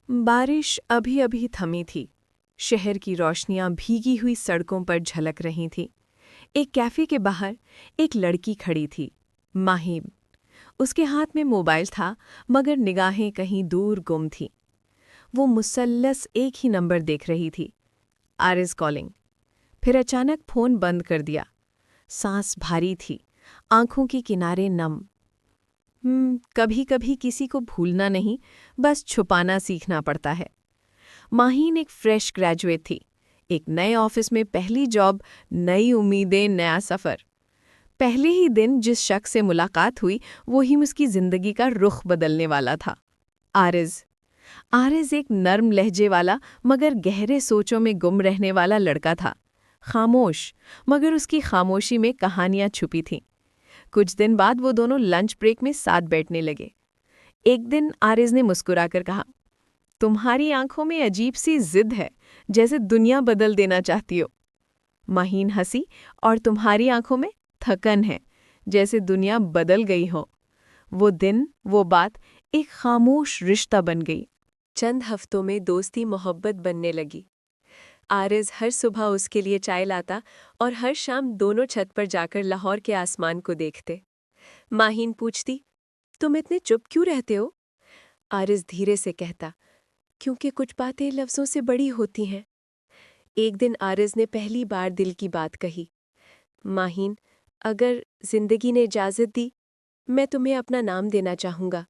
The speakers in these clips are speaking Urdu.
بارش ابھی ابھی تھمی تھی۔ شہر کی روشنیاں بھیگی ہوئی سڑکوں پر جھلک رہی تھیں۔ ایک کیفے کے باہر ایک لڑکی کھڑی تھی، ماہین۔ اس کے ہاتھ میں موبائل تھا، مگر نگاہیں کہیں دور گم تھیں۔ وہ مثلث ایک ہی نمبر دیکھ رہی تھی، عارض کالنگ۔ پھر اچانک فون بند کر دیا۔ سانس بھاری تھی، آنکھوں کے کنارے نم۔ کبھی کبھی کسی کو بھولنا نہیں، بس چھپانا سیکھنا پڑتا ہے۔ ماہین ایک فریش گریجویٹ تھی، ایک نئے آفس میں پہلی جاب، نئی امیدیں، نیا سفر۔ پہلے ہی دن جس شخص سے ملاقات ہوئی وہی اس کی زندگی کا رخ بدلنے والا تھا۔ عارض ایک نرم لہجے والا مگر گہرے سوچوں میں گم رہنے والا لڑکا تھا، خاموش، مگر اس کی خاموشی میں کہانیاں چھپی تھیں۔ کچھ دن بعد وہ دونوں لنچ بریک میں ساتھ بیٹھنے لگے۔ ایک دن عارض نے مسکرا کر کہا، تمہاری آنکھوں میں عجیب سی ضد ہے، جیسے دنیا بدل دینا چاہتی ہو۔ ماہین ہنسی، اور تمہاری آنکھوں میں تھکن ہے، جیسے دنیا بدل گئی ہو۔ وہ دن، وہ بات ایک خاموش رشتہ بن گئی۔ چند ہفتوں میں دوستی محبت بننے لگی۔ عارض ہر صبح اس کے لیے چائے لاتا اور ہر شام دونوں چھت پر جا کر لاہور کے آسمان کو دیکھتے۔ ماہین پوچھتی، تم اتنے چپ کیوں رہتے ہو؟ عارض دھیرے سے کہتا، کیونکہ کچھ باتیں لفظوں سے بڑی ہوتی ہیں۔ ایک دن عارض نے پہلی بار دل کی بات کہی، ماہین، اگر زندگی نے اجازت دی، میں تمہیں اپنا نام دینا چاہوں گا۔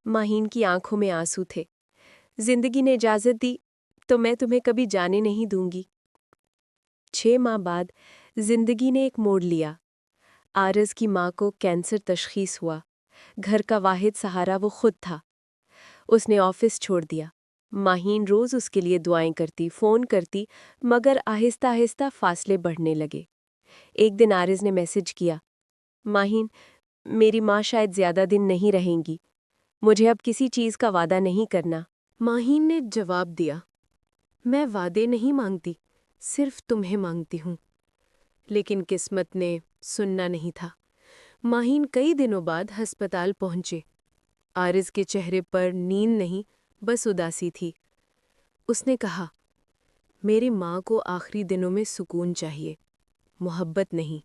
ماہین کی آنکھوں میں آنسو تھے۔ زندگی نے اجازت دی تو میں تمہیں کبھی جانے نہیں دوں گی۔ 6 ماہ بعد زندگی نے ایک موڑ لیا۔ عارض کی ماں کو کینسر تشخیص ہوا۔ گھر کا واحد سہارا وہ خود تھا۔ اس نے آفس چھوڑ دیا۔ ماہین روز اس کے لیے دعائیں کرتی، فون کرتی، مگر آہستہ آہستہ فاصلے بڑھنے لگے۔ ایک دن عارض نے میسج کیا، ماہین، میری ماں شاید زیادہ دن نہیں رہیں گی، مجھے اب کسی چیز کا وعدہ نہیں کرنا۔ ماہین نے جواب دیا، میں وعدے نہیں مانگتی، صرف تمہیں مانگتی ہوں۔ لیکن قسمت نے سننا نہیں تھا۔ ماہین کئی دنوں بعد ہسپتال پہنچے۔ عارض کے چہرے پر نیند نہیں، بس اداسی تھی۔ اس نے کہا، میری ماں کو آخری دنوں میں سکون چاہیے، محبت نہیں۔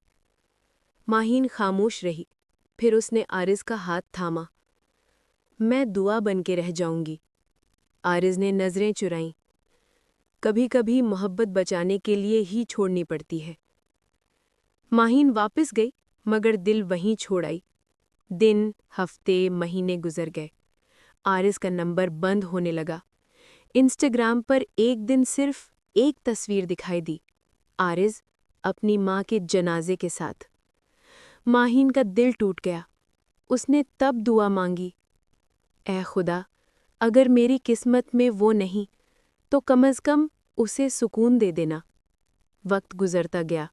ماہین خاموش رہی، پھر اس نے عارض کا ہاتھ تھاما۔ میں دعا بن کے رہ جاؤں گی۔ عارض نے نظریں چرائیں۔ کبھی کبھی محبت بچانے کے لیے ہی چھوڑنی پڑتی ہے۔ ماہین واپس گئی، مگر دل وہیں چھوڑ آئی۔ دن، ہفتے، مہینے گزر گئے۔ عارض کا نمبر بند ہونے لگا۔ انسٹاگرام پر ایک دن صرف ایک تصویر دکھائی دی، عارض اپنی ماں کے جنازے کے ساتھ۔ ماہین کا دل ٹوٹ گیا۔ اس نے تب دعا مانگی، اے خدا، اگر میری قسمت میں وہ نہیں تو کم از کم اسے سکون دے دینا۔ وقت گزرتا گیا۔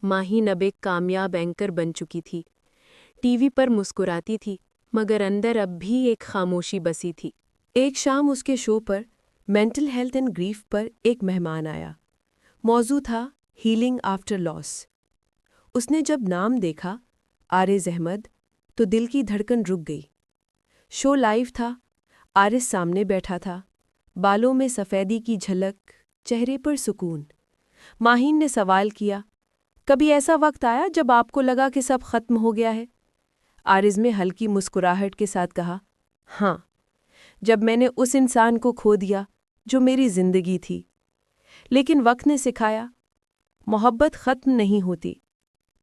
ماہین اب ایک کامیاب اینکر بن چکی تھی۔ ٹی وی پر مسکراتی تھی، مگر اندر اب بھی ایک خاموشی بسی تھی۔ ایک شام اس کے شو پر مینٹل ہیلتھ اینڈ گریف پر ایک مہمان آیا۔ موضوع تھا ہیلنگ آفٹر لاس۔ اس نے جب نام دیکھا، عارض احمد، تو دل کی دھڑکن رک گئی۔ شو لائیو تھا، عارض سامنے بیٹھا تھا، بالوں میں سفیدی کی جھلک، چہرے پر سکون۔ ماہین نے سوال کیا، کبھی ایسا وقت آیا جب آپ کو لگا کہ سب ختم ہو گیا ہے؟ عارض میں ہلکی مسکراہٹ کے ساتھ کہا، ہاں، جب میں نے اس انسان کو کھو دیا جو میری زندگی تھی۔ لیکن وقت نے سکھایا، محبت ختم نہیں ہوتی،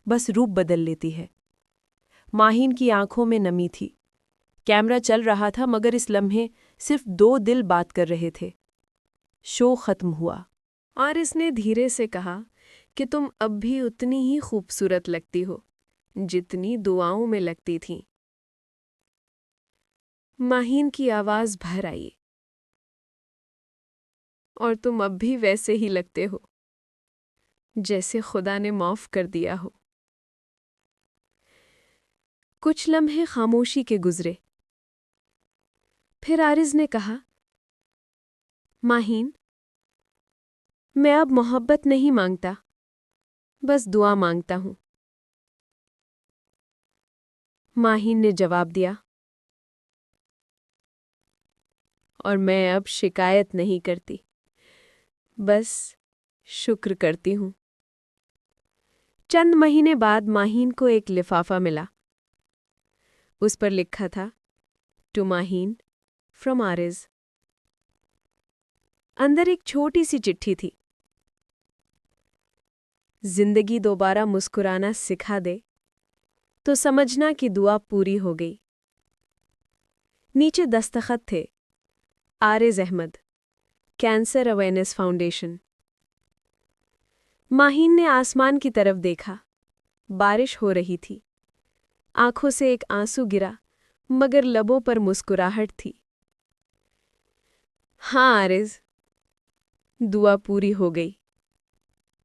بس روپ بدل لیتی ہے۔ ماہین کی آنکھوں میں نمی تھی۔ کیمرہ چل رہا تھا، مگر اس لمحے صرف 2 دل بات کر رہے تھے۔ شو ختم ہوا۔ عارض نے دھیرے سے کہا کہ تم اب بھی اتنی ہی خوبصورت لگتی ہو جتنی دعاؤں میں لگتی تھی۔ ماہین کی آواز بھر آئی، اور تم اب بھی ویسے ہی لگتے ہو جیسے خدا نے معاف کر دیا ہو۔ کچھ لمحے خاموشی کے گزرے۔ پھر عارض نے کہا، ماہین، میں اب محبت نہیں مانگتا، بس دعا مانگتا ہوں۔ ماہین نے جواب دیا، اور میں اب شکایت نہیں کرتی، بس شکر کرتی ہوں۔ چند مہینے بعد ماہین کو ایک لفافہ ملا۔ اس پر لکھا تھا ٹو ماہین فرام آرز۔ اندر ایک چھوٹی سی چٹھی تھی۔ زندگی دوبارہ مسکرانا سکھا دے تو سمجھنا کہ دعا پوری ہو گئی۔ نیچے دستخط تھے، آرز Ahmed, cancer awareness foundation. Mahin نے آسمان کی طرف دیکھا۔ بارش ہو رہی تھی۔ آنکھوں سے ایک آنسو گرا، مگر لبوں پر مسکراہٹ تھی۔ ہاں آرز، دعا پوری ہو گئی۔